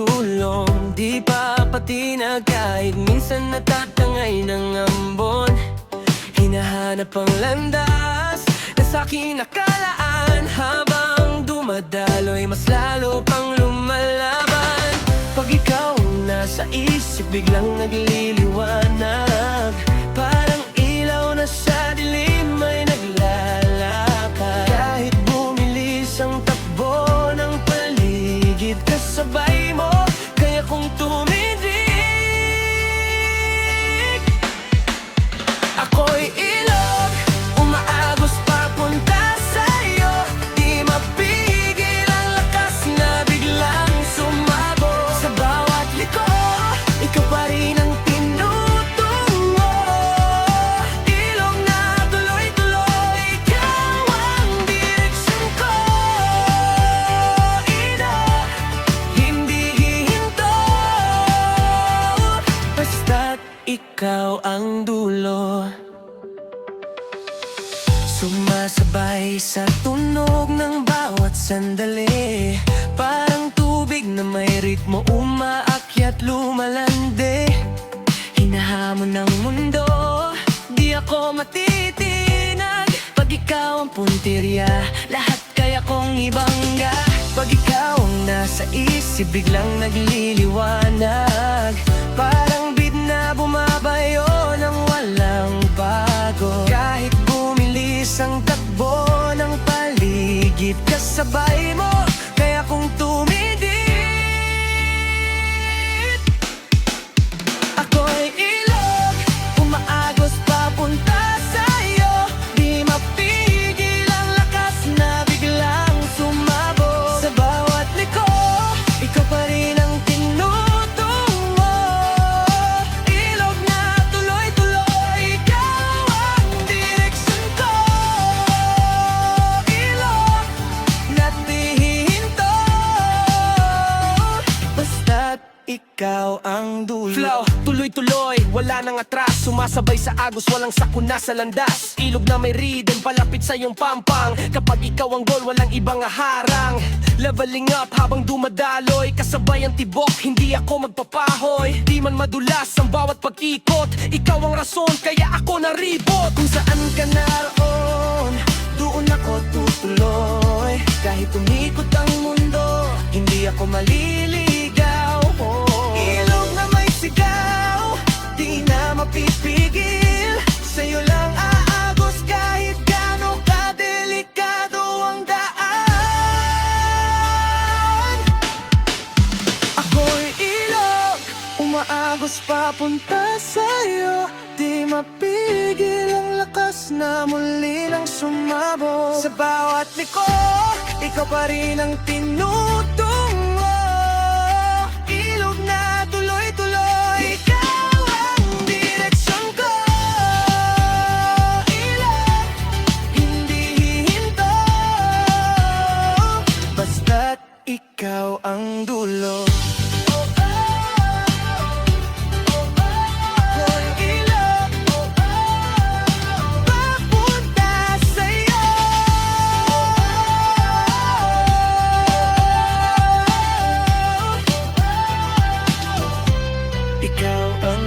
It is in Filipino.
tumutulong, di papatinag kahit minsan natatangay ng ambon. Hinahanap ang landas na sa'kin nakalaan, habang dumadaloy mas lalo pang lumalaban. Pag ikaw ang nasa isip, biglang nagliliwanag, parang ilaw na sa dilim ay naglalakad. Kahit bumilis ang takbo ng paligid, kasabay mo, kaya kong tumindig. Ako'y ilog, umaagos papunta sa'yo, di mapigil ang lakas na biglang sumabog. Sa bawat liko, ikaw pa rin ang tinutungo. Ilog na tuloy-tuloy, ikaw ang direksyon ko. Ilog, hindi hihinto, basta't ikaw ang dulo. Sumasabay sa tunog ng bawat sandali, parang tubig na may ritmo, umaakyat lumalande. Hinahamon ng mundo, di ako matitinag. Pag ikaw ang puntirya, lahat kaya kong ibangga. Pag ikaw ang nasa isip, biglang nagliliwanag, parang bid na bumabayo ng walang bago. Kahit bumilis ang takbo ng paligid, kasabay mo, kaya kong tumidid. Ako'y ilog, umaagos papunta sa'yo, di mapigil ang lakas na biglang sumabog. Sa bawat liko, ikaw pa rin ang tinutungo. Ilog na tuloy-tuloy, ikaw ang direksyon ko. Ilog na di hihinto, basta't ikaw ang dulo. Flow, tuloy-tuloy, wala nang atras, sumasabay sa agos, walang sakuna sa landas. Ilog na may rhythm, palapit sa iyong pampang. Kapag ikaw ang goal, walang ibang harang. Leveling up habang dumadaloy, kasabay ang tibok, hindi ako magpapahoy. Di man madulas ang bawat pag-ikot, ikaw ang rason, kaya ako naribot. Kung saan ka naroon, doon ako tutuloy. Kahit umikot ang mundo, hindi ako maliligaw. Ilog na may sigaw, di na mapipigil. Sa'yo lang aagos kahit gaano kadelikado ang daan. Ako'y ilog, umaagos papunta sa'yo, di mapigil ang lakas na muli nang sumabog. Sa bawat liko, ikaw pa rin ang tinutungo. Ilog na tuloy-tuloy, ikaw ang direksyon ko. Ilog, hindi hihinto, basta't ikaw ang dulo. Ako'y ilog, papunta sa'yo. Ikaw ang